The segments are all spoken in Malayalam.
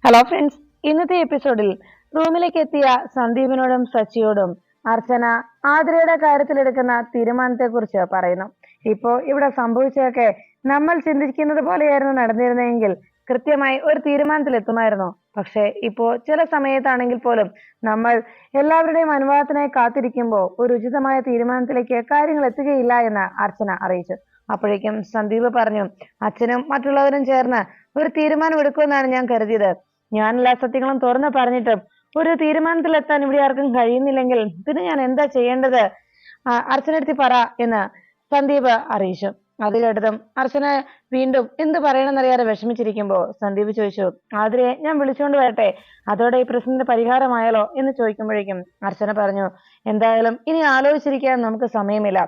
ഹലോ ഫ്രണ്ട്സ്, ഇന്നത്തെ എപ്പിസോഡിൽ റൂമിലേക്ക് എത്തിയ സന്ദീപിനോടും സച്ചിയോടും അർച്ചന ആതിരയുടെ കാര്യത്തിലെടുക്കുന്ന തീരുമാനത്തെ കുറിച്ച് പറയുന്നു. ഇപ്പോ ഇവിടെ സംഭവിച്ചതൊക്കെ നമ്മൾ ചിന്തിക്കുന്നത് പോലെയായിരുന്നു നടന്നിരുന്നെങ്കിൽ കൃത്യമായി ഒരു തീരുമാനത്തിലെത്തുമായിരുന്നു. പക്ഷെ ഇപ്പോ ചില സമയത്താണെങ്കിൽ പോലും നമ്മൾ എല്ലാവരുടെയും അനുവാദത്തിനായി കാത്തിരിക്കുമ്പോൾ ഒരു ഉചിതമായ തീരുമാനത്തിലേക്ക് കാര്യങ്ങൾ എത്തുകയില്ല എന്ന് അർച്ചന അറിയിച്ചു. അപ്പോഴേക്കും സന്ദീപ് പറഞ്ഞു, അച്ഛനും മറ്റുള്ളവരും ചേർന്ന് ഒരു തീരുമാനം എടുക്കുമെന്നാണ് ഞാൻ കരുതിയത്. ഞാൻ എല്ലാ സത്യങ്ങളും തുറന്നു പറഞ്ഞിട്ടും ഒരു തീരുമാനത്തിലെത്താൻ ഇവിടെ ആർക്കും കഴിയുന്നില്ലെങ്കിൽ പിന്നെ ഞാൻ എന്താ ചെയ്യേണ്ടത്? അർച്ചനടുത്ത് പറ എന്ന് സന്ദീപ് അറിയിച്ചു. അത് കേട്ടതും അർച്ചന വീണ്ടും എന്ത് പറയണമെന്നറിയാതെ വിഷമിച്ചിരിക്കുമ്പോ സന്ദീപ് ചോദിച്ചു, ആതിരയെ ഞാൻ വിളിച്ചുകൊണ്ട് വരട്ടെ, അതോടെ ഈ പ്രശ്നത്തിന് പരിഹാരമായാലോ എന്ന് ചോദിക്കുമ്പോഴേക്കും അർച്ചന പറഞ്ഞു, എന്തായാലും ഇനി ആലോചിച്ചിരിക്കാൻ നമുക്ക് സമയമില്ല.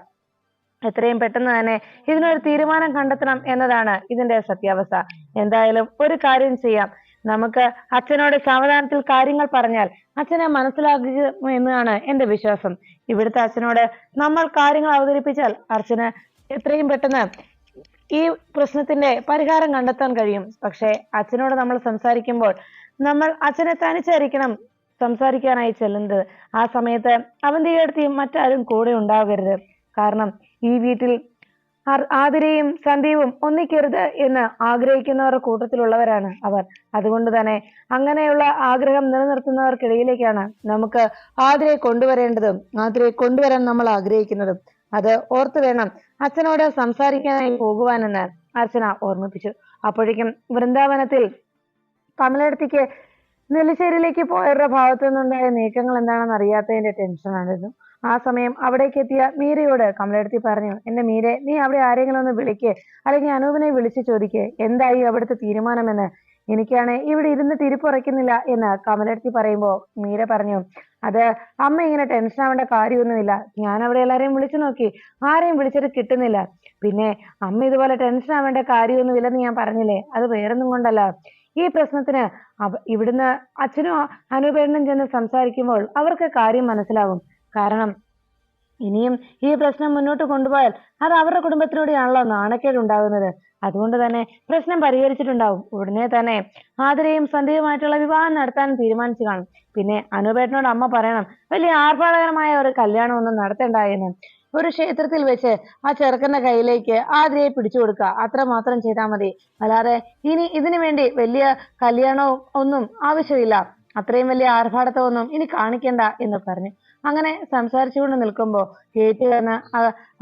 എത്രയും പെട്ടെന്ന് തന്നെ ഇതിനൊരു തീരുമാനം കണ്ടെത്തണം എന്നതാണ് ഇതിന്റെ സത്യാവസ്ഥ. എന്തായാലും ഒരു കാര്യം ചെയ്യാം, നമുക്ക് അച്ഛനോട് സാവധാനത്തിൽ കാര്യങ്ങൾ പറഞ്ഞാൽ അച്ഛനെ മനസ്സിലാക്കുക എന്നാണ് എന്റെ വിശ്വാസം. ഇവിടുത്തെ അച്ഛനോട് നമ്മൾ കാര്യങ്ങൾ അവതരിപ്പിച്ചാൽ അർച്ചന എത്രയും പെട്ടെന്ന് ഈ പ്രശ്നത്തിന്റെ പരിഹാരം കണ്ടെത്താൻ കഴിയും. പക്ഷെ അച്ഛനോട് നമ്മൾ സംസാരിക്കുമ്പോൾ നമ്മൾ അച്ഛനെ തനിച്ചായിരിക്കണം സംസാരിക്കാനായി ചെല്ലുന്നത്. ആ സമയത്ത് അവന്തികേടത്തിയും മറ്റാരും കൂടെ ഉണ്ടാകരുത്. കാരണം ഈ വീട്ടിൽ ആതിരയും സന്ദീപും ഒന്നിക്കരുത് എന്ന് ആഗ്രഹിക്കുന്നവരുടെ കൂട്ടത്തിലുള്ളവരാണ് അവർ. അതുകൊണ്ട് തന്നെ അങ്ങനെയുള്ള ആഗ്രഹം നിലനിർത്തുന്നവർക്കിടയിലേക്കാണ് നമുക്ക് ആതിരയെ കൊണ്ടുവരേണ്ടതും ആതിരയെ കൊണ്ടുവരാൻ നമ്മൾ ആഗ്രഹിക്കുന്നതും. അത് ഓർത്തു വേണം അച്ഛനോട് സംസാരിക്കാനായി പോകുവാനെന്ന് അർച്ചന ഓർമ്മിപ്പിച്ചു. അപ്പോഴേക്കും വൃന്ദാവനത്തിൽ കമലടത്തിക്ക് നെല്ലിശ്ശേരിയിലേക്ക് പോയവരുടെ ഭാഗത്തു നിന്നുണ്ടായ നീക്കങ്ങൾ എന്താണെന്ന് അറിയാത്തതിന്റെ ടെൻഷനായിരുന്നു. ആ സമയം അവിടേക്ക് എത്തിയ മീരയോട് കമലടത്തി പറഞ്ഞു, എന്റെ മീരെ, നീ അവിടെ ആരെങ്കിലും ഒന്ന് വിളിക്ക്, അല്ലെങ്കിൽ അനൂപിനെ വിളിച്ചു ചോദിക്ക് എന്തായി അവിടുത്തെ തീരുമാനമെന്ന്. എനിക്കാണ് ഇവിടെ ഇരുന്ന് തിരിപ്പുറയ്ക്കുന്നില്ല എന്ന് കമലടത്തി പറയുമ്പോ മീര പറഞ്ഞു, അത് അമ്മ ഇങ്ങനെ ടെൻഷൻ ആവേണ്ട കാര്യമൊന്നുമില്ല. ഞാൻ അവിടെ എല്ലാരെയും വിളിച്ചു നോക്കി, ആരെയും വിളിച്ചിട്ട് കിട്ടുന്നില്ല. പിന്നെ അമ്മ ഇതുപോലെ ടെൻഷൻ ആവേണ്ട കാര്യമൊന്നുമില്ലെന്ന് ഞാൻ പറഞ്ഞില്ലേ, അത് വേറൊന്നും കൊണ്ടല്ല. ഈ പ്രശ്നത്തിന് ഇവിടുന്ന് അച്ഛനും അനൂപേണ്ണനും ചെന്ന് സംസാരിക്കുമ്പോൾ അവർക്ക് കാര്യം മനസ്സിലാവും. കാരണം ഇനിയും ഈ പ്രശ്നം മുന്നോട്ട് കൊണ്ടുപോയാൽ അത് അവരുടെ കുടുംബത്തിലൂടെയാണല്ലോ നാണക്കേട് ഉണ്ടാകുന്നത്. അതുകൊണ്ട് തന്നെ പ്രശ്നം പരിഹരിച്ചിട്ടുണ്ടാവും. ഉടനെ തന്നെ ആതിരയും സന്ധ്യയുമായിട്ടുള്ള വിവാഹം നടത്താൻ തീരുമാനിച്ചു കാണും. പിന്നെ അനൂപേട്ടനോട് അമ്മ പറയണം, വലിയ ആർഭാടകരമായ ഒരു കല്യാണം ഒന്നും നടത്തണ്ടായെന്ന്. ഒരു ക്ഷേത്രത്തിൽ വെച്ച് ആ ചെറുക്കന്റെ കയ്യിലേക്ക് ആതിരയെ പിടിച്ചു കൊടുക്കുക, അത്ര മാത്രം ചെയ്താൽ മതി. അല്ലാതെ ഇനി ഇതിനു വേണ്ടി വലിയ കല്യാണവും ഒന്നും ആവശ്യമില്ല, അത്രയും വലിയ ആർഭാടത്വമൊന്നും ഇനി കാണിക്കണ്ട എന്ന് പറഞ്ഞു. അങ്ങനെ സംസാരിച്ചുകൊണ്ട് നിൽക്കുമ്പോ ഗേറ്റ് വന്ന്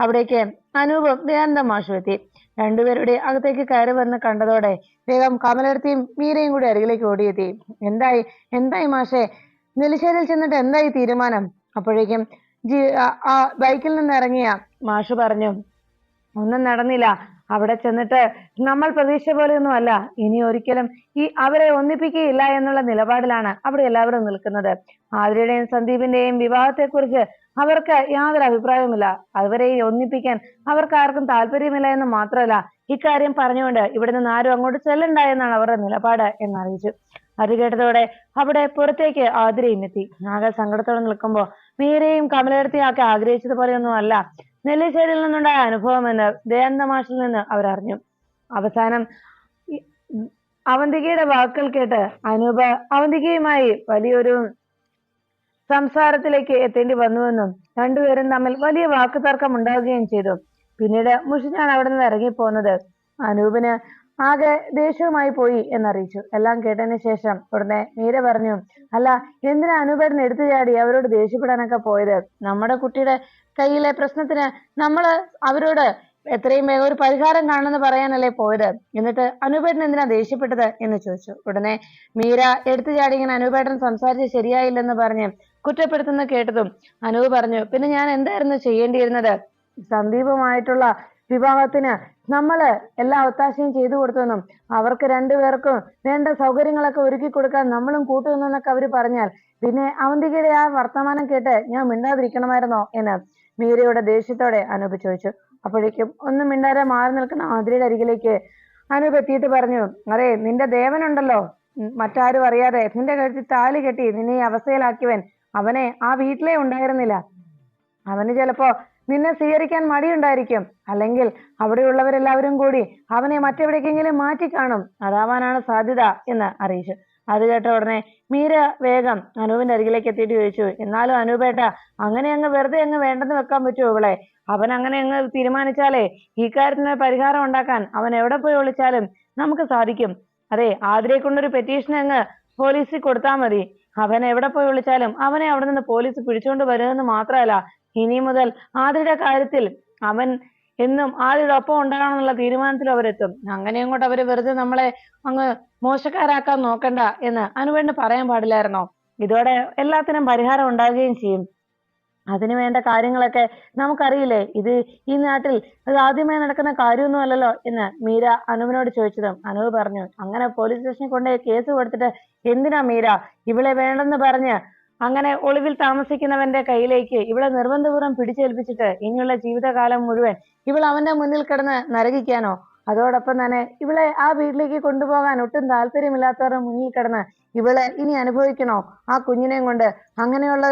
അവിടേക്ക് അനൂപും ദയാനന്ദ മാഷും എത്തി. രണ്ടുപേരുടെ അകത്തേക്ക് കയറി വന്ന് കണ്ടതോടെ വേഗം കമലടത്തിയും മീരയും കൂടി അരികിലേക്ക് ഓടിയെത്തി. എന്തായി എന്തായി മാഷെ, നെല്ലിശ്ശേരിയിൽ ചെന്നിട്ട് എന്തായി തീരുമാനം? അപ്പോഴേക്കും ബൈക്കിൽ നിന്ന് ഇറങ്ങിയ മാഷ് പറഞ്ഞു, ഒന്നും നടന്നില്ല. അവിടെ ചെന്നിട്ട് നമ്മൾ പ്രതീക്ഷ പോലെയൊന്നും അല്ല. ഇനി ഒരിക്കലും അവരെ ഒന്നിപ്പിക്കുകയില്ല എന്നുള്ള നിലപാടിലാണ് അവിടെ എല്ലാവരും നിൽക്കുന്നത്. ആതിരയുടെയും സന്ദീപിന്റെയും വിവാഹത്തെക്കുറിച്ച് അവർക്ക് യാതൊരു അഭിപ്രായവുമില്ല. അവരെ ഒന്നിപ്പിക്കാൻ അവർക്ക് ആർക്കും താല്പര്യമില്ല എന്ന് മാത്രമല്ല, ഇക്കാര്യം പറഞ്ഞുകൊണ്ട് ഇവിടെ നിന്ന് ആരും അങ്ങോട്ട് ചെല്ലണ്ട എന്നാണ് അവരുടെ നിലപാട് എന്നറിയിച്ചു. അത് കേട്ടതോടെ അവിടെ പുറത്തേക്ക് ആതിരയും എത്തി. ആകെ സങ്കടത്തോടെ നിൽക്കുമ്പോ മീരയും കമലടത്തിയും ഒക്കെ ആഗ്രഹിച്ചതുപോലെയൊന്നും അല്ല നെല്ലിശ്ശേരിയിൽ നിന്നുണ്ടായ അനുഭവം എന്ന് ദയാനന്ദ മാഷിൽ നിന്ന് അവരറിഞ്ഞു. അവസാനം അവന്തികയുടെ വാക്കുകൾ കേട്ട് അനൂപ് അവന്തികയുമായി വലിയൊരു സംസാരത്തിലേക്ക് എത്തേണ്ടി വന്നുവെന്നും രണ്ടുപേരും തമ്മിൽ വലിയ വാക്കുതർക്കം ഉണ്ടാവുകയും ചെയ്തു. പിന്നീട് മുഷിഞ്ഞാണ് അവിടെ നിന്ന് ഇറങ്ങിപ്പോകുന്നത്. അനൂപിന് ആകെ ദേഷ്യവുമായി പോയി എന്നറിയിച്ചു. എല്ലാം കേട്ടതിന് ശേഷം ഉടനെ മീര പറഞ്ഞു, അല്ല, എന്തിനാ അനൂപേട്ടൻ എടുത്തു ചാടി അവരോട് ദേഷ്യപ്പെടാനൊക്കെ പോയത്? നമ്മുടെ കുട്ടിയുടെ കയ്യിലെ പ്രശ്നത്തിന് നമ്മള് അവരോട് എത്രയും വേഗം ഒരു പരിഹാരം കാണുമെന്ന് പറയാനല്ലേ പോയത്. എന്നിട്ട് അനൂപേട്ടൻ എന്തിനാ ദേഷ്യപ്പെട്ടത് എന്ന് ചോദിച്ചു. ഉടനെ മീര എടുത്തു ചാടി ഇങ്ങനെ അനൂപേട്ടൻ സംസാരിച്ച് ശരിയായില്ലെന്ന് പറഞ്ഞ് കുറ്റപ്പെടുത്തുന്ന കേട്ടതും അനൂപ് പറഞ്ഞു, പിന്നെ ഞാൻ എന്തായിരുന്നു ചെയ്യേണ്ടിയിരുന്നത്? സന്ദീപുമായിട്ടുള്ള വിവാഹത്തിന് നമ്മള് എല്ലാ ഒത്താശയും ചെയ്തു കൊടുത്തെന്നും അവർക്ക് രണ്ടുപേർക്കും വേണ്ട സൗകര്യങ്ങളൊക്കെ ഒരുക്കി കൊടുക്കാൻ നമ്മളും കൂട്ടുനിന്നൊക്കെ അവര് പറഞ്ഞാൽ പിന്നെ അവന്തികയുടെ ആ വർത്തമാനം കേട്ട് ഞാൻ മിണ്ടാതിരിക്കണമായിരുന്നോ എന്ന് മീരയുടെ ദേഷ്യത്തോടെ അനൂപ് ചോദിച്ചു. അപ്പോഴേക്കും ഒന്നും മിണ്ടാതെ മാറി നിൽക്കുന്ന ആതിരയുടെ അരികിലേക്ക് അനൂപ് എത്തിയിട്ട് പറഞ്ഞു, അതെ, നിന്റെ ദേവനുണ്ടല്ലോ, മറ്റാരും അറിയാതെ നിന്റെ കഴുത്തിൽ താലി കെട്ടി നിന്നെ ഈ അവസ്ഥയിലാക്കിയവൻ, അവനെ ആ വീട്ടിലേ ഉണ്ടായിരുന്നില്ല. അവന് ചിലപ്പോ നിന്നെ സ്വീകരിക്കാൻ മടിയുണ്ടായിരിക്കും, അല്ലെങ്കിൽ അവിടെയുള്ളവരെല്ലാവരും കൂടി അവനെ മറ്റെവിടേക്കെങ്കിലും മാറ്റി കാണും, അതാവാനാണ് സാധ്യത എന്ന് അറിയിച്ചു. അത് കേട്ട ഉടനെ മീര വേഗം അനൂപിന്റെ അരികിലേക്ക് എത്തിയിട്ട് ചോദിച്ചു, എന്നാലും അനൂപേട്ട അങ്ങനെ അങ്ങ് വെറുതെ അങ്ങ് വേണ്ടെന്ന് വെക്കാൻ പറ്റുമോ ഇവളെ? അവൻ അങ്ങനെ അങ്ങ് തീരുമാനിച്ചാലേ ഈ കാര്യത്തിന് പരിഹാരം ഉണ്ടാക്കാൻ അവൻ എവിടെ പോയി വിളിച്ചാലും നമുക്ക് സാധിക്കും. അതെ, ആതിരയെ കൊണ്ടൊരു പെറ്റീഷൻ അങ്ങ് പോലീസിൽ കൊടുത്താൽ മതി. അവൻ എവിടെ പോയി വിളിച്ചാലും അവനെ അവിടെ നിന്ന് പോലീസ് പിടിച്ചുകൊണ്ട് വരുമെന്ന് മാത്രമല്ല, ഇനി മുതൽ ആതിരയുടെ കാര്യത്തിൽ അവൻ എന്നും ആതിരയുടെ ഒപ്പം ഉണ്ടാകണമെന്നുള്ള തീരുമാനത്തിൽ അവരെത്തും. അങ്ങനെ അങ്ങോട്ട് അവര് വെറുതെ നമ്മളെ അങ്ങ് മോശക്കാരാക്കാൻ നോക്കണ്ട എന്ന് അനുവേണ്ടി പറയാൻ പാടില്ലായിരുന്നോ? ഇതോടെ എല്ലാത്തിനും പരിഹാരം ഉണ്ടാകുകയും ചെയ്യും. അതിനു വേണ്ട കാര്യങ്ങളൊക്കെ നമുക്കറിയില്ലേ? ഇത് ഈ നാട്ടിൽ അത് ആദ്യമായി നടക്കുന്ന കാര്യമൊന്നും അല്ലല്ലോ എന്ന് മീര അനുവിനോട് ചോദിച്ചതും അനൂപ് പറഞ്ഞു, അങ്ങനെ പോലീസ് സ്റ്റേഷനിൽ കൊണ്ടുപോയി കേസ് കൊടുത്തിട്ട് എന്തിനാ മീര ഇവളെ വേണ്ടെന്ന് പറഞ്ഞ് അങ്ങനെ ഒളിവിൽ താമസിക്കുന്നവന്റെ കയ്യിലേക്ക് ഇവളെ നിർബന്ധപൂർവ്വം പിടിച്ചേൽപ്പിച്ചിട്ട് ഇനിയുള്ള ജീവിതകാലം മുഴുവൻ ഇവൾ അവന്റെ മുന്നിൽ കിടന്ന് നരകിക്കാനോ? അതോടൊപ്പം തന്നെ ഇവളെ ആ വീട്ടിലേക്ക് കൊണ്ടുപോകാൻ ഒട്ടും താല്പര്യമില്ലാത്തവരുടെ മുന്നിൽ കിടന്ന് ഇവള് ഇനി അനുഭവിക്കണോ ആ കുഞ്ഞിനെയും കൊണ്ട്? അങ്ങനെയുള്ള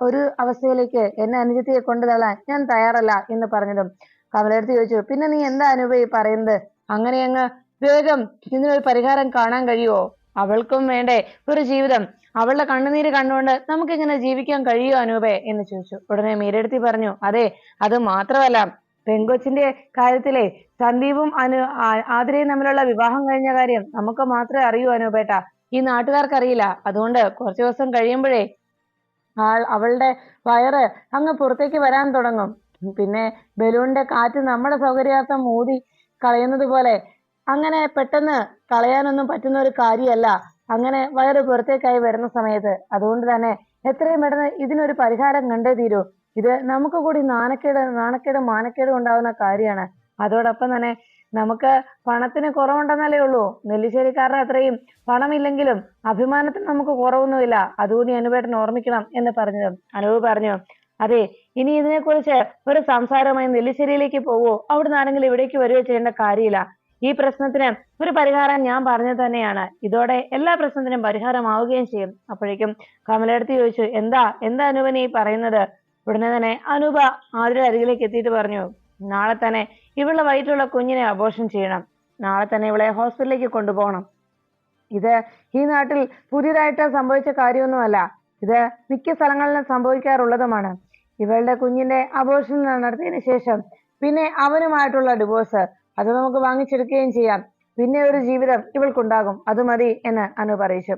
ഒരു അവസ്ഥയിലേക്ക് എന്നെ അനുജത്തിയെ കൊണ്ടുതള്ളാൻ ഞാൻ തയ്യാറല്ല എന്ന് പറഞ്ഞതും കമലെടുത്ത് ചോദിച്ചു, പിന്നെ നീ എന്താ അനൂപേ പറയുന്നത്? അങ്ങനെ അങ്ങ് വേഗം ഇതിനൊരു പരിഹാരം കാണാൻ കഴിയുമോ? അവൾക്കും വേണ്ടേ ഒരു ജീവിതം? അവളുടെ കണ്ണുനീര് കണ്ടുകൊണ്ട് നമുക്കിങ്ങനെ ജീവിക്കാൻ കഴിയുമോ അനൂപേ എന്ന് ചോദിച്ചു. ഉടനെ മീരടുത്തി പറഞ്ഞു, അതെ, അത് മാത്രമല്ല, പെങ്കൊച്ചിന്റെ കാര്യത്തിലെ സന്ദീപും ആതിരയും തമ്മിലുള്ള വിവാഹം കഴിഞ്ഞ കാര്യം നമുക്ക് മാത്രമേ അറിയൂ അനൂപേട്ട. ഈ നാട്ടുകാർക്ക് അറിയില്ല. അതുകൊണ്ട് കുറച്ചു ദിവസം കഴിയുമ്പോഴേ അവളുടെ വയറ് അങ്ങ് പുറത്തേക്ക് വരാൻ തുടങ്ങും. പിന്നെ ബലൂണിന്റെ കാറ്റ് നമ്മുടെ സൗകര്യാർത്ഥം ഊതി കളയുന്നത് പോലെ അങ്ങനെ പെട്ടെന്ന് കളയാനൊന്നും പറ്റുന്ന ഒരു കാര്യമല്ല അങ്ങനെ വയറ് പുറത്തേക്കായി വരുന്ന സമയത്ത്. അതുകൊണ്ട് തന്നെ എത്രയും പെട്ടെന്ന് ഇതിനൊരു പരിഹാരം കണ്ടേ തീരൂ. ഇത് നമുക്ക് കൂടി നാണക്കേടും മാനക്കേടും ഉണ്ടാവുന്ന കാര്യമാണ്. അതോടൊപ്പം തന്നെ നമുക്ക് പണത്തിന് കുറവുണ്ടെന്നല്ലേ ഉള്ളൂ. നെല്ലിശ്ശേരിക്കാരുടെ അത്രയും പണമില്ലെങ്കിലും അഭിമാനത്തിന് നമുക്ക് കുറവൊന്നുമില്ല. അതുകൂടി അനുപേട്ടൻ ഓർമ്മിക്കണം എന്ന് പറഞ്ഞതും അനൂപ് പറഞ്ഞു, അതെ, ഇനി ഇതിനെക്കുറിച്ച് ഒരു സംസാരമായി നെല്ലിശ്ശേരിയിലേക്ക് പോവോ അവിടുന്ന് ആരെങ്കിലും ഇവിടേക്ക് വരികയോ ചെയ്യേണ്ട കാര്യമില്ല. ഈ പ്രശ്നത്തിന് ഒരു പരിഹാരം ഞാൻ പറഞ്ഞത് തന്നെയാണ്. ഇതോടെ എല്ലാ പ്രശ്നത്തിനും പരിഹാരമാവുകയും ചെയ്യും. അപ്പോഴേക്കും കമലെടുത്ത് ചോദിച്ചു, എന്താ അനൂപൻ ഈ പറയുന്നത്? ഉടനെ തന്നെ അനൂപ ആതിര അരികിലേക്ക് എത്തിയിട്ട് പറഞ്ഞു, നാളെ തന്നെ ഇവളുടെ വയറ്റിലുള്ള കുഞ്ഞിനെ അബോർഷൻ ചെയ്യണം. നാളെ തന്നെ ഇവളെ ഹോസ്പിറ്റലിലേക്ക് കൊണ്ടുപോകണം. ഇത് ഈ നാട്ടിൽ പുതിയതായിട്ട് സംഭവിച്ച കാര്യമൊന്നുമല്ല. ഇത് മിക്ക സ്ഥലങ്ങളിലും സംഭവിക്കാറുള്ളതുമാണ്. ഇവളുടെ കുഞ്ഞിന്റെ അബോർഷൻ നടത്തിയതിനു ശേഷം പിന്നെ അവനുമായിട്ടുള്ള ഡിവോഴ്സ് അത് നമുക്ക് വാങ്ങിച്ചെടുക്കുകയും ചെയ്യാം. പിന്നെ ഒരു ജീവിതം ഇവൾക്കുണ്ടാകും. അത് മതി എന്ന് അനു പറയിച്ചു.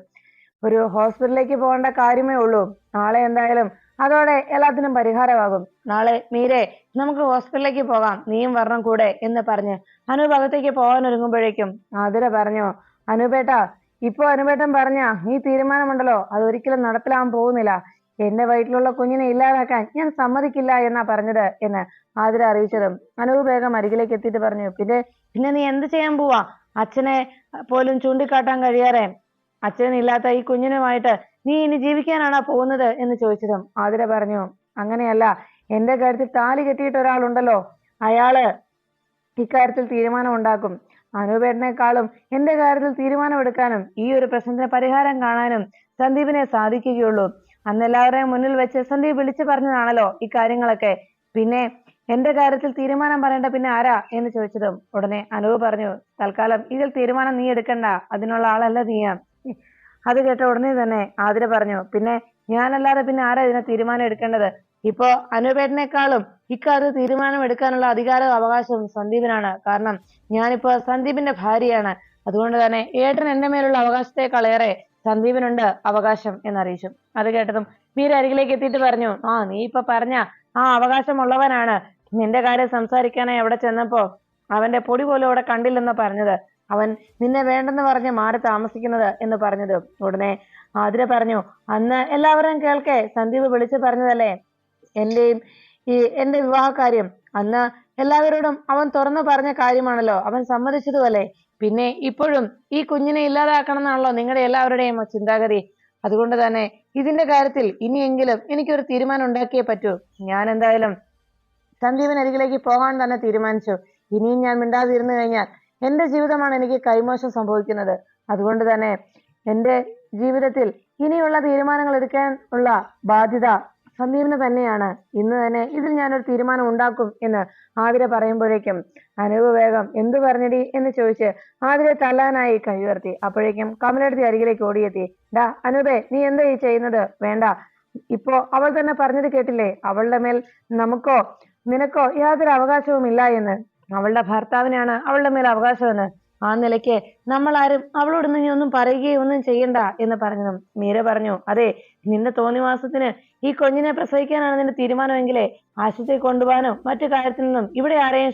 ഒരു ഹോസ്പിറ്റലിലേക്ക് പോകേണ്ട കാര്യമേ ഉള്ളൂ. നാളെ എന്തായാലും അതോടെ എല്ലാത്തിനും പരിഹാരമാകും. നാളെ മീരെ നമുക്ക് ഹോസ്പിറ്റലിലേക്ക് പോകാം, നീയും വരണം കൂടെ എന്ന് പറഞ്ഞ് അനൂപ് അകത്തേക്ക് പോകാൻ ഒരുങ്ങുമ്പോഴേക്കും ആതിര പറഞ്ഞു, അനുപേട്ട ഇപ്പൊ അനുപേട്ടൻ പറഞ്ഞ ഈ തീരുമാനമുണ്ടല്ലോ അതൊരിക്കലും നടപ്പിലാവാൻ പോകുന്നില്ല. എന്റെ വയറ്റിലുള്ള കുഞ്ഞിനെ ഇല്ലാതാക്കാൻ ഞാൻ സമ്മതിക്കില്ല എന്നാ പറഞ്ഞത് എന്ന് ആതിര അറിയിച്ചതും അനൂപ് വേഗം അരികിലേക്ക് എത്തിയിട്ട് പറഞ്ഞു, പിന്നെ നീ എന്ത് ചെയ്യാൻ പോവാ? അച്ഛനെ പോലും ചൂണ്ടിക്കാട്ടാൻ കഴിയാറെ അച്ഛനില്ലാത്ത ഈ കുഞ്ഞിനുമായിട്ട് നീ ഇനി ജീവിക്കാനാണോ പോകുന്നത് എന്ന് ചോദിച്ചതും ആതിര പറഞ്ഞു, അങ്ങനെയല്ല, എന്റെ കാര്യത്തിൽ താലി കെട്ടിയിട്ട് ഒരാളുണ്ടല്ലോ, അയാള് ഇക്കാര്യത്തിൽ തീരുമാനം ഉണ്ടാക്കും. അനുപേട്ടനേക്കാളും എന്റെ കാര്യത്തിൽ തീരുമാനമെടുക്കാനും ഈ ഒരു പ്രശ്നത്തിന് പരിഹാരം കാണാനും സന്ദീപിനെ സാധിക്കുകയുള്ളൂ. അന്ന് എല്ലാവരെയും മുന്നിൽ വെച്ച് സന്ദീപ് വിളിച്ചു പറഞ്ഞതാണല്ലോ ഈ കാര്യങ്ങളൊക്കെ. പിന്നെ എന്റെ കാര്യത്തിൽ തീരുമാനം പറയേണ്ട പിന്നെ ആരാ എന്ന് ചോദിച്ചതും ഉടനെ അനൂപ് പറഞ്ഞു, തൽക്കാലം ഇതിൽ തീരുമാനം നീ എടുക്കണ്ട, അതിനുള്ള ആളല്ല നീയാ. അത് കേട്ട ഉടനെ തന്നെ ആതിര പറഞ്ഞു, പിന്നെ ഞാനല്ലാതെ പിന്നെ ആരാ ഇതിനെ തീരുമാനം എടുക്കേണ്ടത്? ഇപ്പോ അനുപേട്ടനേക്കാളും ഇക്കാര്യത്തിൽ തീരുമാനം എടുക്കാനുള്ള അധികാരവും അവകാശവും സന്ദീപിനാണ്. കാരണം ഞാനിപ്പോ സന്ദീപിന്റെ ഭാര്യയാണ്. അതുകൊണ്ട് തന്നെ ഏട്ടൻ എന്റെ മേലുള്ള അവകാശത്തെക്കാളേറെ സന്ദീപിനുണ്ട് അവകാശം എന്നറിയിച്ചു. അത് കേട്ടതും മീര അരികിലേക്ക് എത്തിയിട്ട് പറഞ്ഞു, നീ ഇപ്പൊ പറഞ്ഞ ആ അവകാശമുള്ളവനാണ് നിന്റെ കാര്യം സംസാരിക്കാനായി അവിടെ ചെന്നപ്പോ അവന്റെ പൊടി പോലും അവിടെ കണ്ടില്ലെന്ന് പറഞ്ഞത്. അവൻ നിന്നെ വേണ്ടെന്ന് പറഞ്ഞ് മാറി താമസിക്കുന്നത് എന്ന് പറഞ്ഞത്. ഉടനെ ആതിര പറഞ്ഞു, അന്ന് എല്ലാവരും കേൾക്കെ സന്ദീപ് വിളിച്ചു പറഞ്ഞതല്ലേ എന്റെ വിവാഹ കാര്യം. അന്ന് എല്ലാവരോടും അവൻ തുറന്നു പറഞ്ഞ കാര്യമാണല്ലോ, അവൻ സമ്മതിച്ചതുമല്ലേ. പിന്നെ ഇപ്പോഴും ഈ കുഞ്ഞിനെ ഇല്ലാതാക്കണം എന്നാണല്ലോ നിങ്ങളുടെ എല്ലാവരുടെയും ചിന്താഗതി. അതുകൊണ്ട് തന്നെ ഇതിന്റെ കാര്യത്തിൽ ഇനിയെങ്കിലും എനിക്കൊരു തീരുമാനം ഉണ്ടാക്കിയേ പറ്റൂ. ഞാൻ എന്തായാലും സന്ദീപിന് അരികിലേക്ക് പോകാൻ തന്നെ തീരുമാനിച്ചു. ഇനിയും ഞാൻ മിണ്ടാതിരുന്നു കഴിഞ്ഞാൽ എന്റെ ജീവിതമാണ് എനിക്ക് കൈമോശം സംഭവിക്കുന്നത്. അതുകൊണ്ട് തന്നെ എന്റെ ജീവിതത്തിൽ ഇനിയുള്ള തീരുമാനങ്ങൾ എടുക്കാൻ ഉള്ള ബാധ്യത സന്ദീപിന് തന്നെയാണ്. ഇന്ന് തന്നെ ഇതിൽ ഞാനൊരു തീരുമാനം ഉണ്ടാക്കും എന്ന് ആതിര പറയുമ്പോഴേക്കും അനൂപ് വേഗം എന്തു പറഞ്ഞടി എന്ന് ചോദിച്ച് ആതിരെ തല്ലാനായി കൈ ഉയർത്തി. അപ്പോഴേക്കും കമലെടുത്തി അരികിലേക്ക് ഓടിയെത്തി. ഡാ അനൂപേ, നീ എന്താ ഈ ചെയ്യുന്നത്? വേണ്ട, ഇപ്പോ അവൾ തന്നെ പറഞ്ഞത് കേട്ടില്ലേ, അവളുടെ മേൽ നമുക്കോ നിനക്കോ യാതൊരു അവകാശവും ഇല്ല എന്ന്. അവളുടെ ഭർത്താവിനാണ് അവളുടെ മേൽ അവകാശമെന്ന്. ആ നിലയ്ക്ക് നമ്മൾ ആരും അവളോട് നീ ഒന്നും പറയുകയോ ഒന്നും ചെയ്യണ്ട എന്ന് പറഞ്ഞതും മീര പറഞ്ഞു, അതെ, നിന്റെ തോന്നിവാസത്തിന് ഈ കുഞ്ഞിനെ പ്രസവിക്കാനാണ് നിന്റെ തീരുമാനമെങ്കിലേ ആശുപത്രി കൊണ്ടുപോകാനോ മറ്റു കാര്യത്തിൽ നിന്നും ഇവിടെ ആരെയും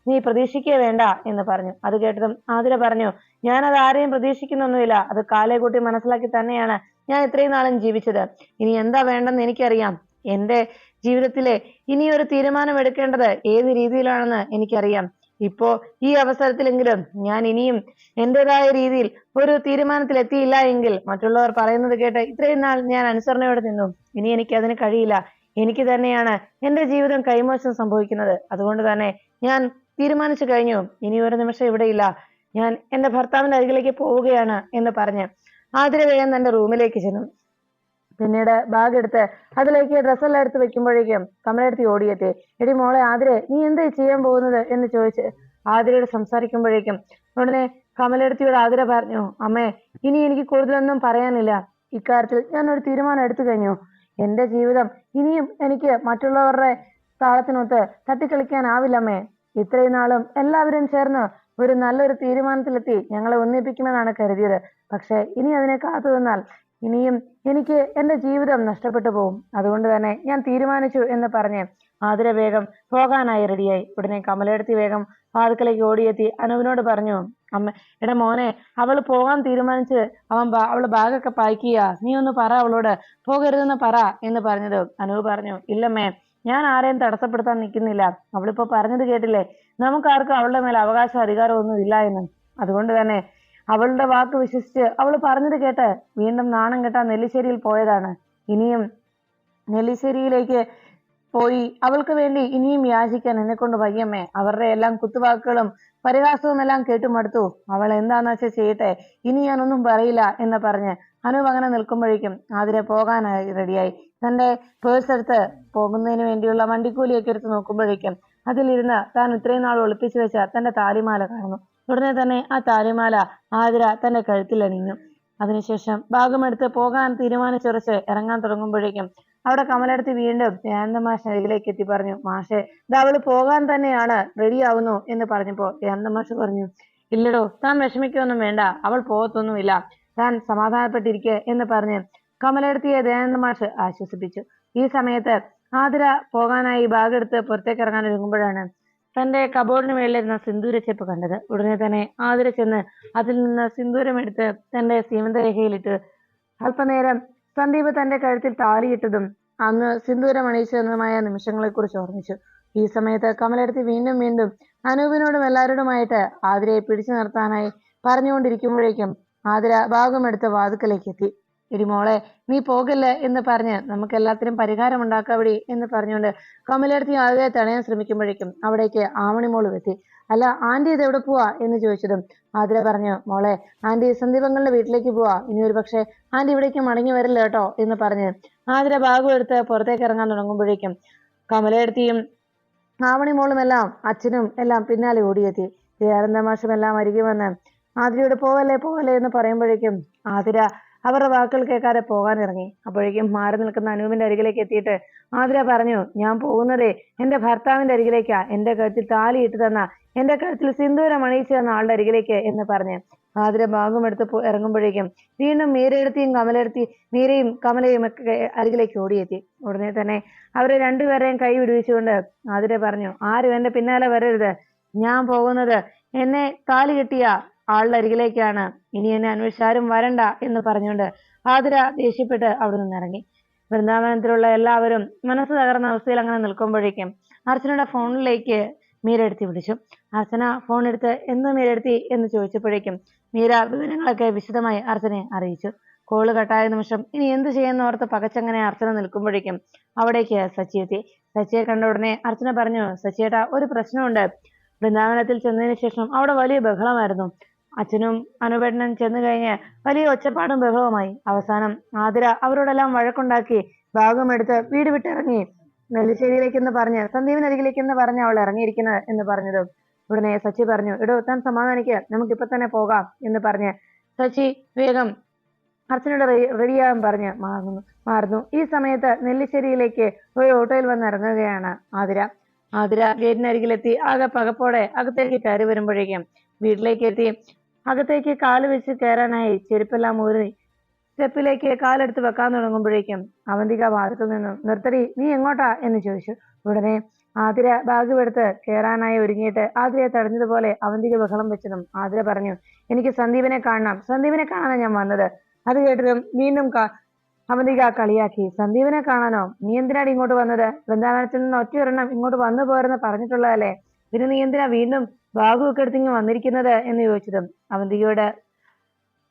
നീ പ്രതീക്ഷിക്കേ വേണ്ട എന്ന് പറഞ്ഞു. അത് കേട്ടതും ആതിര പറഞ്ഞു, ഞാനത് ആരെയും പ്രതീക്ഷിക്കുന്നൊന്നുമില്ല. അത് കാലേക്കൂട്ടി മനസ്സിലാക്കി തന്നെയാണ് ഞാൻ ഇത്രയും നാളും ജീവിച്ചത്. ഇനി എന്താ വേണ്ടെന്ന് എനിക്കറിയാം. എന്റെ ജീവിതത്തിലെ ഇനിയൊരു തീരുമാനം എടുക്കേണ്ടത് ഏത് രീതിയിലാണെന്ന് എനിക്കറിയാം. ഇപ്പോ ഈ അവസരത്തിലെങ്കിലും ഞാൻ ഇനിയും എന്റേതായ രീതിയിൽ ഒരു തീരുമാനത്തിൽ എത്തിയില്ല എങ്കിൽ മറ്റുള്ളവർ പറയുന്നത് കേട്ട് ഇത്രയും നാൾ ഞാൻ അനുസരണയോടെ നിന്നു. ഇനി എനിക്ക് അതിന് കഴിയില്ല. എനിക്ക് തന്നെയാണ് എന്റെ ജീവിതം കൈമോശം സംഭവിക്കുന്നത്. അതുകൊണ്ട് തന്നെ ഞാൻ തീരുമാനിച്ചു കഴിഞ്ഞു. ഇനി ഒരു നിമിഷം ഇവിടെയില്ല. ഞാൻ എന്റെ ഭർത്താവിന്റെ അരികിലേക്ക് പോവുകയാണ് എന്ന് പറഞ്ഞ് ആതിര വേഗം തന്റെ റൂമിലേക്ക് ചെന്നു. പിന്നീട് ബാഗ് എടുത്ത് അതിലേക്ക് ഡ്രസ്സെല്ലാം എടുത്ത് വെക്കുമ്പോഴേക്കും കമലെടുത്തി ഓടിയെത്തി. എടി മോളെ ആതിരെ, നീ എന്താ ചെയ്യാൻ പോകുന്നത് എന്ന് ചോദിച്ച് ആതിരയോട് സംസാരിക്കുമ്പോഴേക്കും ഉടനെ കമലെടുത്തിയോട് ആതിര പറഞ്ഞു, അമ്മേ, ഇനി എനിക്ക് കൂടുതലൊന്നും പറയാനില്ല. ഇക്കാര്യത്തിൽ ഞാൻ ഒരു തീരുമാനം എടുത്തു കഴിഞ്ഞു. എന്റെ ജീവിതം ഇനിയും എനിക്ക് മറ്റുള്ളവരുടെ താളത്തിനൊത്ത് തട്ടിക്കളിക്കാനാവില്ലമ്മേ. ഇത്രയും നാളും എല്ലാവരും ചേർന്ന് ഒരു നല്ലൊരു തീരുമാനത്തിലെത്തി ഞങ്ങളെ ഒന്നിപ്പിക്കുമെന്നാണ് കരുതിയത്. പക്ഷെ ഇനി അതിനെ കാത്തു നിന്നാൽ ഇനിയും എനിക്ക് എന്റെ ജീവിതം നഷ്ടപ്പെട്ടു പോകും. അതുകൊണ്ട് തന്നെ ഞാൻ തീരുമാനിച്ചു എന്ന് പറഞ്ഞ് ആതിര വേഗം പോകാനായി റെഡിയായി. ഉടനെ കമലെടുത്തി വേഗം വാതിക്കലേക്ക് ഓടിയെത്തി അനൂപിനോട് പറഞ്ഞു, അമ്മ, എടാ മോനെ, അവള് പോകാൻ തീരുമാനിച്ച് അവള് ബാഗൊക്കെ പായ്ക്കുക. നീ ഒന്ന് പറ, അവളോട് പോകരുതെന്ന് പറ എന്ന് പറഞ്ഞത്. അനൂപ് പറഞ്ഞു, ഇല്ലമ്മേ, ഞാൻ ആരെയും തടസ്സപ്പെടുത്താൻ നിൽക്കുന്നില്ല. അവളിപ്പോ പറഞ്ഞത് കേട്ടില്ലേ, നമുക്കാർക്കും അവളുടെ മേൽ അവകാശം അധികാരം ഒന്നും ഇല്ല എന്ന്. അതുകൊണ്ട് തന്നെ അവളുടെ വാക്ക് വിശ്വസിച്ച് അവൾ പറഞ്ഞത് കേട്ട് വീണ്ടും നാണം കെട്ടാ നെല്ലിശ്ശേരിയിൽ പോയതാണ്. ഇനിയും നെല്ലിശ്ശേരിയിലേക്ക് പോയി അവൾക്ക് വേണ്ടി ഇനിയും യാചിക്കാൻ എന്നെ കൊണ്ട് വയ്യമ്മേ. അവരുടെ എല്ലാം കുത്തുവാക്കുകളും പരിഹാസവും എല്ലാം കേട്ടുമടുത്തു. അവൾ എന്താന്ന് വെച്ചാൽ ചെയ്യട്ടെ, ഇനി ഞാനൊന്നും പറയില്ല എന്ന് പറഞ്ഞ് അനൂപ് അങ്ങനെ നിൽക്കുമ്പോഴേക്കും ആതിര പോകാനായി റെഡിയായി. തന്റെ പേഴ്സ് എടുത്ത് പോകുന്നതിന് വേണ്ടിയുള്ള വണ്ടിക്കൂലിയൊക്കെ എടുത്ത് നോക്കുമ്പോഴേക്കും അതിലിരുന്ന് താൻ ഇത്രയും നാൾ ഒളിപ്പിച്ചു വെച്ച തന്റെ താലിമാല കാണുന്നു. ഉടനെ തന്നെ ആ താലിമാല ആതിര തന്റെ കഴുത്തിൽ അണിഞ്ഞു. അതിനുശേഷം ഭാഗമെടുത്ത് പോകാൻ തീരുമാനിച്ചുറച്ച് ഇറങ്ങാൻ തുടങ്ങുമ്പോഴേക്കും അവിടെ കമലെടുത്ത് വീണ്ടും ദയാനന്ദമാഷ് അരികിലേക്ക് എത്തി പറഞ്ഞു, മാഷെ, ഇത് അവള് പോകാൻ തന്നെയാണ്, റെഡി ആവുന്നു എന്ന് പറഞ്ഞപ്പോ ദയാനന്ദമാഷ് പറഞ്ഞു, ഇല്ലടോ, താൻ വിഷമിക്കൊന്നും വേണ്ട, അവൾ പോകത്തൊന്നുമില്ല, താൻ സമാധാനപ്പെട്ടിരിക്കുക എന്ന് പറഞ്ഞ് കമലെടുത്തിയെ ദയാനന്ദമാഷ് ആശ്വസിപ്പിച്ചു. ഈ സമയത്ത് ആതിര പോകാനായി ബാഗെടുത്ത് പുറത്തേക്ക് ഇറങ്ങാൻ ഒരുങ്ങുമ്പോഴാണ് തന്റെ കബോർഡിന് മേളിലിരുന്ന സിന്ദൂരച്ചെപ്പ് കണ്ടത്. ഉടനെ തന്നെ ആതിര ചെന്ന് അതിൽ നിന്ന് സിന്ദൂരം എടുത്ത് തന്റെ സീമന്തരേഖയിലിട്ട് അല്പനേരം സന്ദീപ് തന്റെ കഴുത്തിൽ താലിയിട്ടതും അന്ന് സിന്ദൂരം അണിയിച്ചതുമായ നിമിഷങ്ങളെ കുറിച്ച് ഓർമ്മിച്ചു. ഈ സമയത്ത് കമലെടുത്ത് വീണ്ടും വീണ്ടും അനൂപിനോടും എല്ലാവരോടുമായിട്ട് ആതിരയെ പിടിച്ചു നിർത്താനായി പറഞ്ഞുകൊണ്ടിരിക്കുമ്പോഴേക്കും ആതിര ഭാഗമെടുത്ത് വാതുക്കലേക്ക് എത്തി. എടി മോളെ, നീ പോകല്ലേ എന്ന് പറഞ്ഞ് നമുക്ക് എല്ലാത്തിനും പരിഹാരം ഉണ്ടാക്കാവിടി എന്ന് പറഞ്ഞുകൊണ്ട് കമലെടുത്തി ആതിരയെ തടയാൻ ശ്രമിക്കുമ്പോഴേക്കും അവിടേക്ക് ആവണിമോള് എത്തി. അല്ല ആന്റി, ഇത് എവിടെ പോവാ എന്ന് ചോദിച്ചതും ആതിര പറഞ്ഞു, മോളെ, ആന്റി സന്ദീപങ്ങളുടെ വീട്ടിലേക്ക് പോവാ, ഇനി ഒരു പക്ഷെ ആന്റി ഇവിടേക്ക് മടങ്ങി വരില്ല കേട്ടോ എന്ന് പറഞ്ഞ് ആതിര ഭാഗം എടുത്ത് പുറത്തേക്ക് ഇറങ്ങാൻ തുടങ്ങുമ്പോഴേക്കും കമലെടുത്തിയും ആവണിമോളും എല്ലാം അച്ഛനും എല്ലാം പിന്നാലെ ഓടിയെത്തി. ദയാനന്ദമാഷും എല്ലാം അരികെ വന്ന് ആതിരയോട് പോവല്ലേ പോവല്ലേ എന്ന് പറയുമ്പോഴേക്കും ആതിര അവരുടെ വാക്കുകൾ കേൾക്കാതെ പോകാൻ ഇറങ്ങി. അപ്പോഴേക്കും മാറി നിൽക്കുന്ന അനൂപിന്റെ അരികിലേക്ക് എത്തിയിട്ട് ആതിര പറഞ്ഞു, ഞാൻ പോകുന്നതേ എന്റെ ഭർത്താവിന്റെ അരികിലേക്കാ, എന്റെ കഴുത്തിൽ താലി ഇട്ട് തന്ന, എന്റെ കഴുത്തിൽ സിന്ദൂരം അണിയിച്ചു തന്ന ആളുടെ അരികിലേക്ക് എന്ന് പറഞ്ഞ് ആതിര ഭാഗം എടുത്ത് ഇറങ്ങുമ്പോഴേക്കും വീണ്ടും മീരയും കമലയും ഒക്കെ അരികിലേക്ക് ഓടിയെത്തി. ഉടനെ തന്നെ അവരെ രണ്ടുപേരെയും കൈ വിടുവിച്ചുകൊണ്ട് ആതിര പറഞ്ഞു, ആരും എന്റെ പിന്നാലെ വരരുത്, ഞാൻ പോകുന്നത് എന്നെ താലി കെട്ടിയ ആളുടെ അരികിലേക്കാണ്, ഇനി എന്നെ അന്വേഷിച്ചാരും വരണ്ട എന്ന് പറഞ്ഞുകൊണ്ട് ആതിര ദേഷ്യപ്പെട്ട് അവിടെ നിന്ന് ഇറങ്ങി. വൃന്ദാവനത്തിലുള്ള എല്ലാവരും മനസ്സ് തകർന്ന അവസ്ഥയിൽ അങ്ങനെ നിൽക്കുമ്പോഴേക്കും അർച്ചനയുടെ ഫോണിലേക്ക് മീര എടുത്തി വിളിച്ചു. അർച്ചന ഫോൺ എടുത്ത് എന്ത് മീര എടുത്തി എന്ന് ചോദിച്ചപ്പോഴേക്കും മീര വിവരങ്ങളൊക്കെ വിശദമായി അർച്ചനയെ അറിയിച്ചു. കോള് കട്ടായ നിമിഷം ഇനി എന്ത് ചെയ്യുന്ന ഓർത്ത് പകച്ചങ്ങനെ അർച്ചന നിൽക്കുമ്പോഴേക്കും അവിടേക്ക് സച്ചി എത്തി. സച്ചിയെ കണ്ട ഉടനെ അർച്ചന പറഞ്ഞു, സച്ചിയേട്ടാ, ഒരു പ്രശ്നമുണ്ട്. വൃന്ദാവനത്തിൽ ചെന്നതിന് ശേഷം അവിടെ വലിയ ബഹളമായിരുന്നു. അച്ഛനും അനുപേട്ടനും ചെന്നു കഴിഞ്ഞ് വലിയ ഒച്ചപ്പാടും ബഹളവുമായി. അവസാനം ആതിര അവരോടെല്ലാം വഴക്കുണ്ടാക്കി ഭാഗമെടുത്ത് വീട് വിട്ടിറങ്ങി. നെല്ലിശ്ശേരിയിലേക്കെന്ന് പറഞ്ഞ് സന്ദീപിനരികിലേക്കെന്ന് പറഞ്ഞ് അവൾ ഇറങ്ങിയിരിക്കുന്നത് എന്ന് പറഞ്ഞതും ഉടനെ സച്ചി പറഞ്ഞു, എടോ താൻ സമാധാനിക്ക്, നമുക്കിപ്പൊ തന്നെ പോകാം എന്ന് പറഞ്ഞ് സച്ചി വേഗം അർച്ചനയോട് റെഡിയാകാൻ പറഞ്ഞ് മാറുന്നു. ഈ സമയത്ത് നെല്ലിശ്ശേരിയിലേക്ക് ഒരു ഓട്ടോയിൽ വന്ന് ഇറങ്ങുകയാണ് ആതിര. ആതിര ഗേറ്റിനരികിലെത്തി ആകെ പകപ്പോടെ അകത്തേക്ക് കയറി വരുമ്പോഴേക്കും വീട്ടിലേക്ക് എത്തി. അകത്തേക്ക് കാല് വെച്ച് കയറാനായി ചെരുപ്പെല്ലാം ഊരി സ്റ്റെപ്പിലേക്ക് കാലെടുത്ത് വെക്കാൻ തുടങ്ങുമ്പോഴേക്കും അവന്തിക വാതിൽക്കൽ നിന്നും, നിർത്തടി, നീ എങ്ങോട്ടാ എന്ന് ചോദിച്ചു. ഉടനെ ആതിര ബാഗുമെടുത്ത് കയറാനായി ഒരുങ്ങിയിട്ട് ആതിരയെ തടഞ്ഞതുപോലെ അവന്തിക ബഹളം വെച്ചതും ആതിര പറഞ്ഞു, എനിക്ക് സന്ദീപിനെ കാണാനാണ് ഞാൻ വന്നത്. അത് കേട്ടതും വീണ്ടും അവന്തിക കളിയാക്കി, സന്ദീപിനെ കാണാനോ? നീ എന്തിനാണ് ഇങ്ങോട്ട് വന്നത്? വൃന്ദാവനത്തിൽ നിന്ന് ഒറ്റയൊരെണ്ണം ഇങ്ങോട്ട് വന്നു പോരെന്ന് പറഞ്ഞിട്ടുള്ളതല്ലേ, പിന്നെ നീ എന്തിനാ വീണ്ടും ബാഗുവൊക്കെ എടുത്തിങ്ങ് വന്നിരിക്കുന്നത് എന്ന് ചോദിച്ചതും അവന്തികയോട്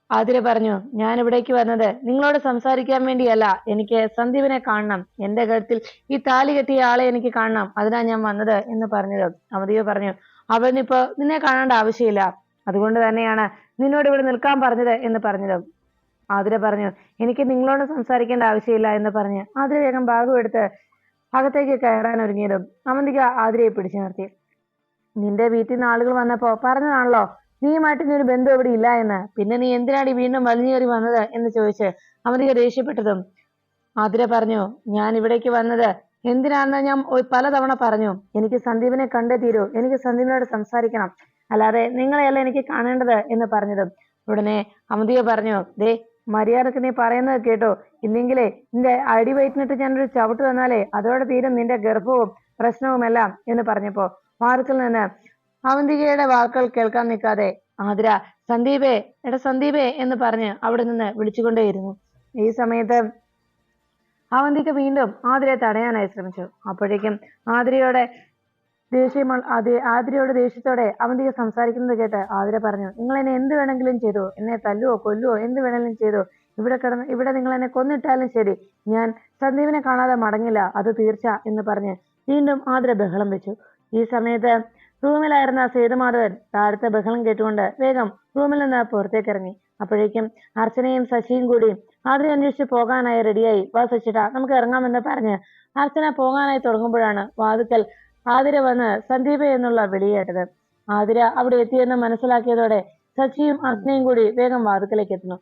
ആതിര പറഞ്ഞു, ഞാൻ ഇവിടേക്ക് വന്നത് നിങ്ങളോട് സംസാരിക്കാൻ വേണ്ടിയല്ല, എനിക്ക് സന്ദീപിനെ കാണണം. എന്റെ കഴുത്തിൽ ഈ താലി കെട്ടിയ ആളെ എനിക്ക് കാണണം, അതിനാ ഞാൻ വന്നത് എന്ന് പറഞ്ഞത്. അവന്തിക പറഞ്ഞു, അവനിപ്പോ നിന്നെ കാണേണ്ട ആവശ്യമില്ല, അതുകൊണ്ട് തന്നെയാണ് നിന്നോട് ഇവിടെ നിൽക്കാൻ പറഞ്ഞത് എന്ന് പറഞ്ഞത്. ആതിര പറഞ്ഞു, എനിക്ക് നിങ്ങളോട് സംസാരിക്കേണ്ട ആവശ്യമില്ല എന്ന് പറഞ്ഞ് ആതിര വേഗം ബാഗും എടുത്ത് അകത്തേക്ക് കയറാൻ ഒരുങ്ങിയതും അവന്തിക ആതിരയെ പിടിച്ചു നിർത്തി. നിന്റെ വീട്ടിൽ നിന്ന് ആളുകൾ വന്നപ്പോ പറഞ്ഞതാണല്ലോ നീയുമായിട്ട് നീ ഒരു ബന്ധം ഇവിടെ ഇല്ല എന്ന്, പിന്നെ നീ എന്തിനാണ് വീണ്ടും വലിഞ്ഞേറി വന്നത് എന്ന് ചോദിച്ച് അവന്തിക ദേഷ്യപ്പെട്ടതും ആതിര പറഞ്ഞു, ഞാൻ ഇവിടേക്ക് വന്നത് എന്തിനാണെന്ന് ഞാൻ പലതവണ പറഞ്ഞു. എനിക്ക് സന്ദീപിനെ കണ്ടേ തീരൂ, എനിക്ക് സന്ദീപിനോട് സംസാരിക്കണം, അല്ലാതെ നിങ്ങളെയല്ല എനിക്ക് കാണേണ്ടത് എന്ന് പറഞ്ഞതും ഉടനെ അവന്തിക പറഞ്ഞു, ദേ മര്യാദക്ക് നീ പറയുന്നത് കേട്ടോ, ഇല്ലെങ്കിലേ നിന്റെ അടിവയറ്റിനിട്ട് ഞാനൊരു ചവിട്ട് തന്നാലേ അതോടെ തീരും നിന്റെ ഗർഭവും പ്രശ്നവുമെല്ലാം എന്ന് പറഞ്ഞപ്പോ വാർക്കിൽ നിന്ന് അവന്തികയുടെ വാക്കുകൾ കേൾക്കാൻ നിൽക്കാതെ ആതിര, സന്ദീപേ, സന്ദീപേ എന്ന് പറഞ്ഞ് അവിടെ നിന്ന് വിളിച്ചുകൊണ്ടേയിരുന്നു. ഈ സമയത്ത് അവന്തിക വീണ്ടും ആതിരയെ തടയാനായി ശ്രമിച്ചു. അപ്പോഴേക്കും ആതിരയോട് ദേഷ്യത്തോടെ അവന്തിക സംസാരിക്കുന്നത് കേട്ട് ആതിര പറഞ്ഞു, നിങ്ങൾ എന്നെ എന്ത് വേണമെങ്കിലും ചെയ്തു, എന്നെ തല്ലുവോ കൊല്ലുവോ എന്ത് വേണമെങ്കിലും ചെയ്തു, ഇവിടെ നിങ്ങൾ എന്നെ കൊന്നിട്ടാലും ശരി, ഞാൻ സന്ദീപിനെ കാണാതെ മടങ്ങില്ല, അത് തീർച്ച എന്ന് പറഞ്ഞ് വീണ്ടും ആതിര ബഹളം വെച്ചു. ഈ സമയത്ത് റൂമിലായിരുന്ന സേതുമാധവൻ താഴത്തെ ബഹളം കേട്ടുകൊണ്ട് വേഗം റൂമിൽ നിന്ന് പുറത്തേക്ക് ഇറങ്ങി. അപ്പോഴേക്കും അർച്ചനയും ശശിയും കൂടി ആതിര അന്വേഷിച്ച് പോകാനായി റെഡിയായി. വാ സച്ചിട്ടാ, നമുക്ക് ഇറങ്ങാമെന്ന് പറഞ്ഞ് അർച്ചന പോകാനായി തുടങ്ങുമ്പോഴാണ് വാതുക്കൽ ആതിര വന്ന് സന്ദീപ് എന്നുള്ള വിളി കേട്ടത്. ആതിര അവിടെ എത്തിയെന്ന് മനസ്സിലാക്കിയതോടെ ശശിയും അർച്ചനയും കൂടി വേഗം വാതുക്കലേക്ക് എത്തുന്നു.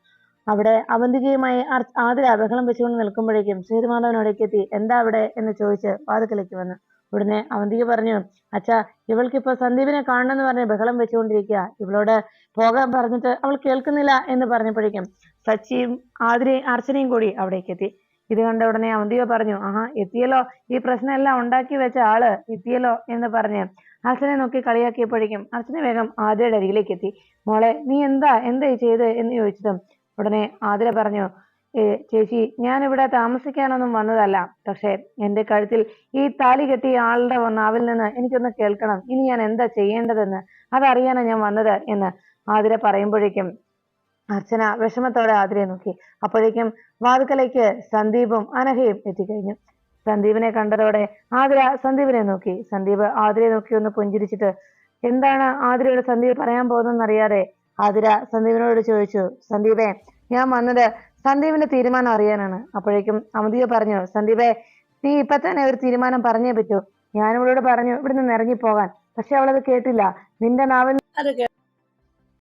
അവിടെ അവന്തികയുമായി ആതിര ബഹളം വെച്ചുകൊണ്ട് നിൽക്കുമ്പോഴേക്കും സേതുമാധവനോടേക്ക് എത്തി, എന്താ അവിടെ എന്ന് ചോദിച്ച് വാതുക്കലേക്ക് വന്നു. ഉടനെ അവന്തിക പറഞ്ഞു, അച്ഛാ, ഇവൾക്കിപ്പോ സന്ദീപിനെ കാണണമെന്ന് പറഞ്ഞ് ബഹളം വെച്ചുകൊണ്ടിരിക്കുക, ഇവളോട് പോകാൻ പറഞ്ഞിട്ട് അവൾ കേൾക്കുന്നില്ല എന്ന് പറഞ്ഞപ്പോഴേക്കും സച്ചിയും ആതിരയും അർച്ചനയും കൂടി അവിടേക്ക് എത്തി. ഇത് കണ്ട ഉടനെ അവന്തിക പറഞ്ഞു, ആഹാ, എത്തിയല്ലോ, ഈ പ്രശ്നം എല്ലാം ഉണ്ടാക്കി വെച്ച ആള് എത്തിയല്ലോ എന്ന് പറഞ്ഞ് അർച്ചനെ നോക്കി കളിയാക്കിയപ്പോഴേക്കും അർച്ചന വേഗം ആതിരയുടെ അരികിലേക്ക് എത്തി. മോളെ, നീ എന്താ ചെയ്ത് എന്ന് ചോദിച്ചതും ഉടനെ ആതിര പറഞ്ഞു, ചേച്ചി, ഞാൻ ഇവിടെ താമസിക്കാനൊന്നും വന്നതല്ല, പക്ഷെ എന്റെ കഴുത്തിൽ ഈ താലി കെട്ടിയ ആളുടെ നാവിൽ നിന്ന് എനിക്കൊന്ന് കേൾക്കണം, ഇനി ഞാൻ എന്താ ചെയ്യേണ്ടതെന്ന് അതറിയാനാണ് ഞാൻ വന്നത് എന്ന് ആതിര പറയുമ്പോഴേക്കും അർച്ചന വിഷമത്തോടെ ആതിരയെ നോക്കി. അപ്പോഴേക്കും വാതുക്കലേക്ക് സന്ദീപും അനഘയും എത്തിക്കഴിഞ്ഞു. സന്ദീപിനെ കണ്ടതോടെ ആതിര സന്ദീപിനെ നോക്കി. സന്ദീപ് ആതിരയെ നോക്കി ഒന്ന് പുഞ്ചിരിച്ചിട്ട് എന്താണ് ആതിരയോട് സന്ദീപ് പറയാൻ പോകുന്നതെന്നറിയാതെ ആതിര സന്ദീപിനോട് ചോദിച്ചു, സന്ദീപേ, ഞാൻ വന്നത് സന്ദീപിന്റെ തീരുമാനം അറിയാനാണ്. അപ്പോഴേക്കും അവന്തിക പറഞ്ഞു, സന്ദീപേ, നീ ഇപ്പൊ തന്നെ ഒരു തീരുമാനം പറഞ്ഞേ പറ്റൂ. ഞാനിവളോട് പറഞ്ഞു ഇവിടെ നിന്ന് ഇറങ്ങിപ്പോകാൻ, പക്ഷെ അവളത് കേട്ടില്ല. നിന്റെ നാവിൽ അത്